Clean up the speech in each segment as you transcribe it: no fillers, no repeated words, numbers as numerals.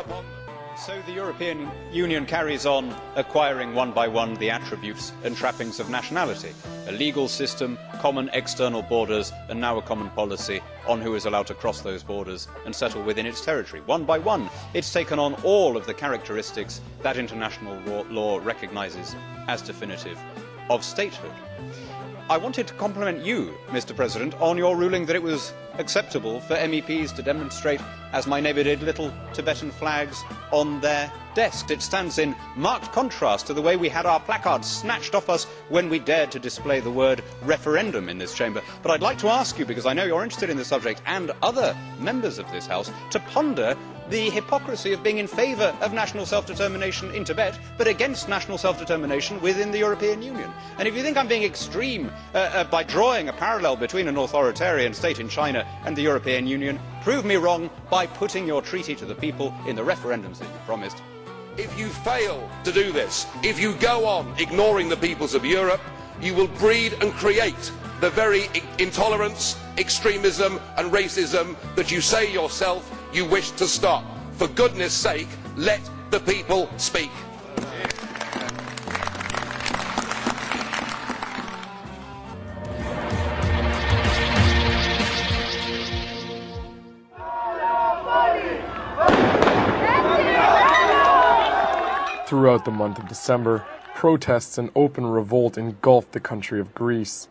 upon them. So the European Union carries on acquiring one by one the attributes and trappings of nationality. A legal system, common external borders, and now a common policy on who is allowed to cross those borders and settle within its territory. One by one, it's taken on all of the characteristics that international law recognises as definitive of statehood. I wanted to compliment you, Mr. President, on your ruling that it was acceptable for MEPs to demonstrate, as my neighbour did, little Tibetan flags on their desks. It stands in marked contrast to the way we had our placards snatched off us when we dared to display the word referendum in this chamber. But I'd like to ask you, because I know you're interested in the subject, and other members of this House, to ponder the hypocrisy of being in favour of national self-determination in Tibet, but against national self-determination within the European Union. And if you think I'm being extreme by drawing a parallel between an authoritarian state in China and the European Union, prove me wrong by putting your treaty to the people in the referendums that you promised. If you fail to do this, if you go on ignoring the peoples of Europe, you will breed and create the very intolerance, extremism and racism that you say yourself you wish to stop. For goodness sake, let the people speak. Throughout the month of December, protests and open revolt engulfed the country of Greece.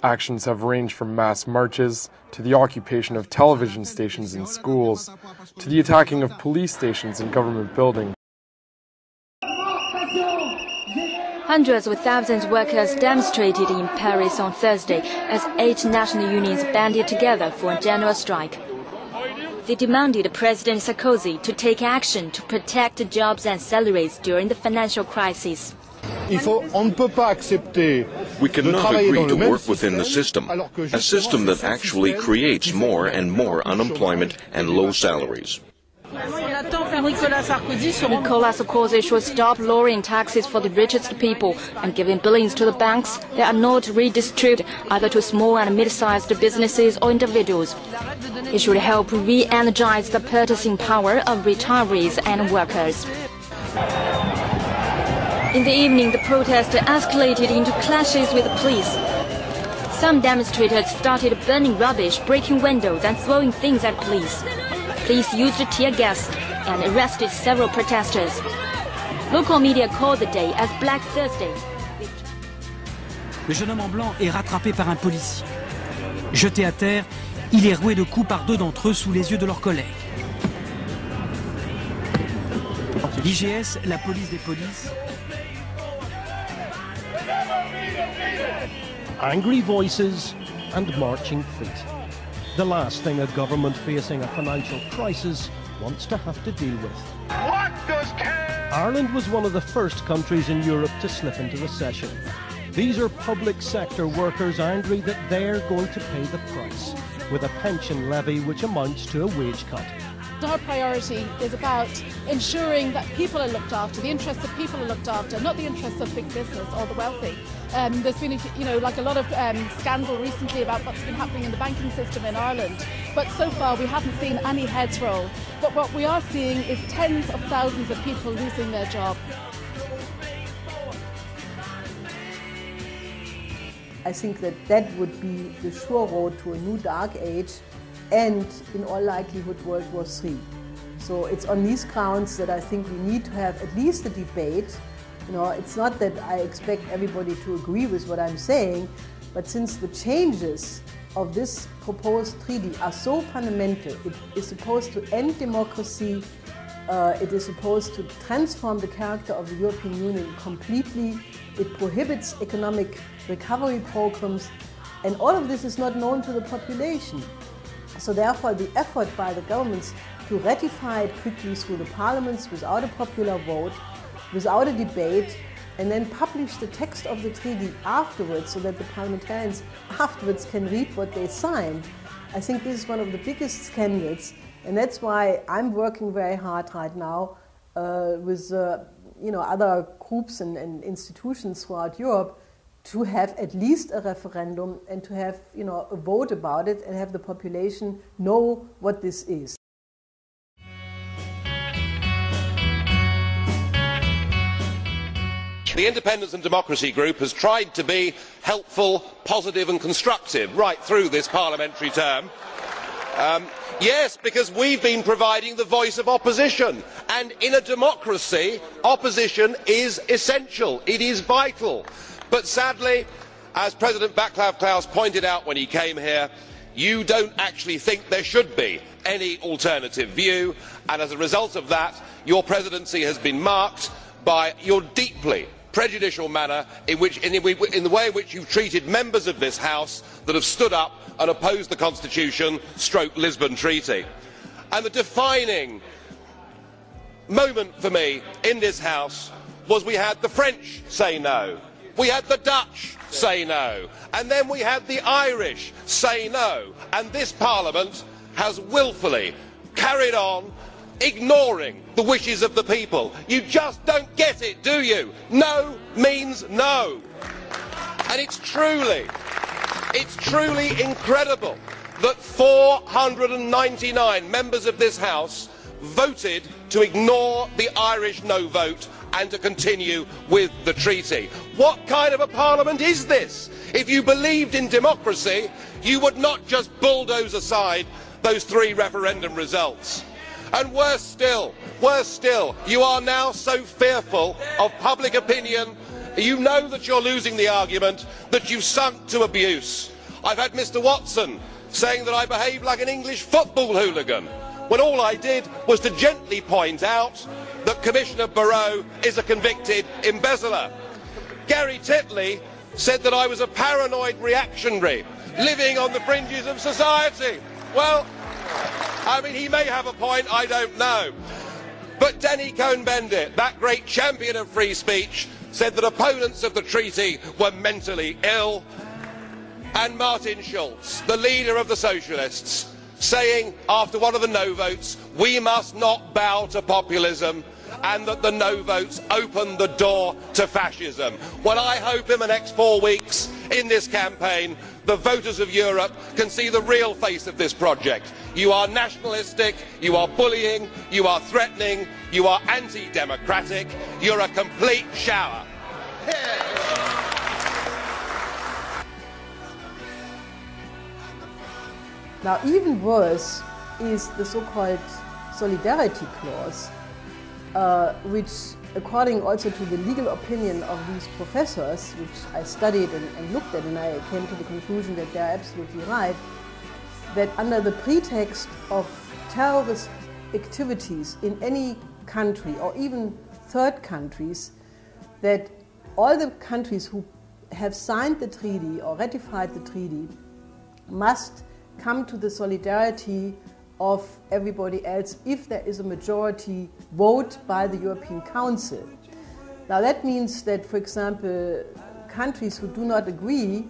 Actions have ranged from mass marches, to the occupation of television stations and schools, to the attacking of police stations and government buildings. Hundreds of thousands of workers demonstrated in Paris on Thursday as 8 national unions banded together for a general strike. They demanded President Sarkozy to take action to protect jobs and salaries during the financial crisis. We cannot agree to work within the system, a system that actually creates more and more unemployment and low salaries. Nicolas Sarkozy should stop lowering taxes for the richest people and giving billions to the banks that are not redistributed either to small and mid-sized businesses or individuals. It should help re-energize the purchasing power of retirees and workers. In the evening, the protest escalated into clashes with the police. Some demonstrators started burning rubbish, breaking windows and throwing things at police. Police used tear gas and arrested several protesters. Local media called the day as Black Thursday. Le jeune homme en blanc est rattrapé par un policier. Jeté à terre, il est roué de coups par 2 d'entre eux sous les yeux de leurs collègues. L'IGS, la police des polices. Angry voices and marching feet. The last thing a government facing a financial crisis wants to have to deal with. Ireland was one of the first countries in Europe to slip into recession. These are public sector workers angry that they're going to pay the price with a pension levy which amounts to a wage cut. Our priority is about ensuring that people are looked after, the interests of people are looked after, not the interests of big business or the wealthy. There's been, like a lot of scandal recently about what's been happening in the banking system in Ireland, but so far we haven't seen any heads roll. But what we are seeing is tens of thousands of people losing their job. I think that would be the sure road to a new dark age and, in all likelihood, World War III. So it's on these grounds that I think we need to have at least a debate. It's not that I expect everybody to agree with what I'm saying, but since the changes of this proposed treaty are so fundamental, it is supposed to end democracy, it is supposed to transform the character of the European Union completely, it prohibits economic recovery programs, and all of this is not known to the population. So therefore the effort by the governments to ratify it quickly through the parliaments without a popular vote, without a debate, and then publish the text of the treaty afterwards so that the parliamentarians afterwards can read what they signed. I think this is one of the biggest scandals, and that's why I'm working very hard right now with other groups and institutions throughout Europe to have at least a referendum and to have a vote about it and have the population know what this is. speech. The Independence and Democracy Group has tried to be helpful, positive and constructive right through this parliamentary term. Yes, because we've been providing the voice of opposition, and in a democracy opposition is essential, it is vital. But sadly, as President Václav Klaus pointed out when he came here, you don't actually think there should be any alternative view, and as a result of that your presidency has been marked by your deeply prejudicial manner in the way in which you've treated members of this House that have stood up and opposed the Constitution / Lisbon Treaty. And the defining moment for me in this House was we had the French say no, we had the Dutch say no, and then we had the Irish say no, and this Parliament has wilfully carried on ignoring the wishes of the people. You just don't get it, do you? No means no. And it's truly incredible that 499 members of this House voted to ignore the Irish no vote and to continue with the treaty. What kind of a parliament is this? If you believed in democracy, you would not just bulldoze aside those 3 referendum results. And worse still, you are now so fearful of public opinion, you know that you're losing the argument, that you've sunk to abuse. I've had Mr Watson saying that I behave like an English football hooligan, when all I did was to gently point out that Commissioner Barrot is a convicted embezzler. Gary Titley said that I was a paranoid reactionary, living on the fringes of society. Well, I mean, he may have a point, I don't know. But Danny Cohn-Bendit, that great champion of free speech, said that opponents of the treaty were mentally ill. And Martin Schulz, the leader of the Socialists, saying after one of the no votes, we must not bow to populism, and that the no votes open the door to fascism. Well, I hope in the next 4 weeks in this campaign the voters of Europe can see the real face of this project. You are nationalistic, you are bullying, you are threatening, you are anti-democratic, you're a complete shower. Now, even worse is the so-called solidarity clause, which, according also to the legal opinion of these professors, which I studied and looked at, and I came to the conclusion that they're absolutely right, that under the pretext of terrorist activities in any country, or even third countries, that all the countries who have signed the treaty or ratified the treaty must come to the solidarity of everybody else if there is a majority vote by the European Council. Now that means that, for example, countries who do not agree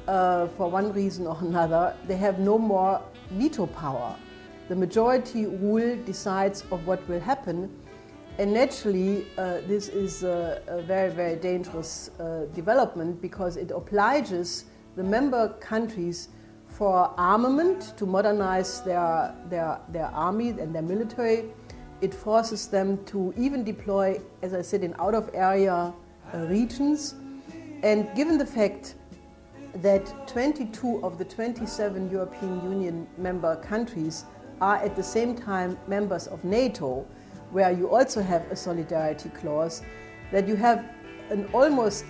for one reason or another, they have no more veto power. The majority rule decides of what will happen, and naturally this is a very, very dangerous development, because it obliges the member countries for armament, to modernize their army and their military. It forces them to even deploy, as I said, in out-of-area regions. And given the fact that 22 of the 27 European Union member countries are at the same time members of NATO, where you also have a solidarity clause, that you have an almost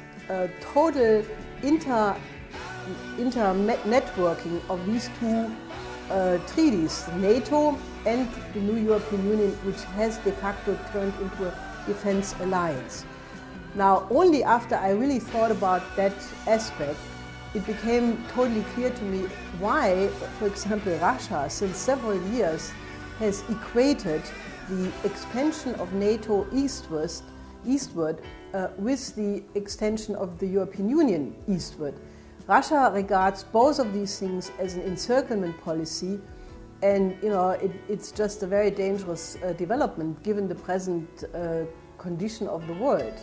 total inter-networking of these 2 treaties, NATO and the new European Union, which has de facto turned into a defense alliance. Now, only after I really thought about that aspect, it became totally clear to me why, for example, Russia, since several years, has equated the expansion of NATO eastward with the extension of the European Union eastward. Russia regards both of these things as an encirclement policy, and it's just a very dangerous development given the present condition of the world.